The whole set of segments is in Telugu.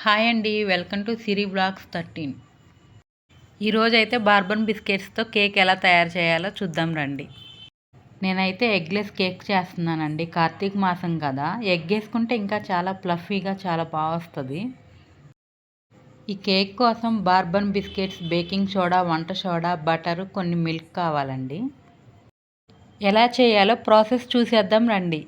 హాయ్ అండి, వెల్కమ్ టు సిరి బ్లాగ్స్ 13. ఈరోజు అయితే బార్బన్ బిస్కెట్స్తో కేక్ ఎలా తయారు చేయాలో చూద్దాం రండి. నేనైతే ఎగ్లెస్ కేక్ చేస్తున్నానండి. కార్తీక మాసం కదా, ఎగ్ వేసుకుంటే ఇంకా చాలా ఫ్లఫీగా చాలా బాగా వస్తుంది. ఈ కేక్ కోసం బార్బన్ బిస్కెట్స్, బేకింగ్ సోడా, వంట సోడా, బటర్, కొన్ని మిల్క్ కావాలండి. ఎలా చేయాలో ప్రాసెస్ చూసేద్దాం రండి.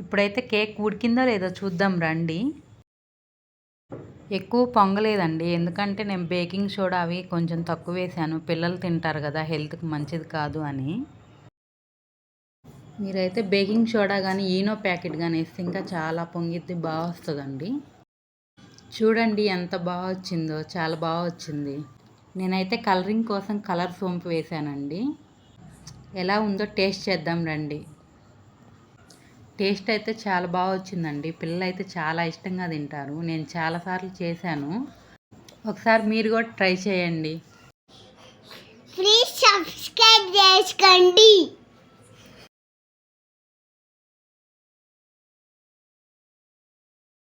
ఇప్పుడైతే కేక్ ఉడికిందో లేదో చూద్దాం రండి. ఎక్కువ పొంగలేదండి, ఎందుకంటే నేను బేకింగ్ సోడా అవి కొంచెం తక్కువ వేసాను. పిల్లలు తింటారు కదా, హెల్త్కి మంచిది కాదు అని. మీరైతే బేకింగ్ సోడా కానీ ఈనో ప్యాకెట్ కానీ వేస్తే ఇంకా చాలా పొంగిద్ది, బాగా వస్తుందండి. చూడండి ఎంత బాగా వచ్చిందో, చాలా బాగా వచ్చింది. నేనైతే కలరింగ్ కోసం కలర్ సోంపు వేసానండి. ఎలా ఉందో టేస్ట్ చేద్దాం రండి. టేస్ట్ అయితే చాలా బాగా వచ్చిందండి. పిల్లలు అయితే చాలా ఇష్టంగా తింటారు. నేను చాలాసార్లు చేశాను. ఒకసారి మీరు కూడా ట్రై చేయండి. ప్లీజ్ సబ్స్క్రైబ్ చేసుకోండి.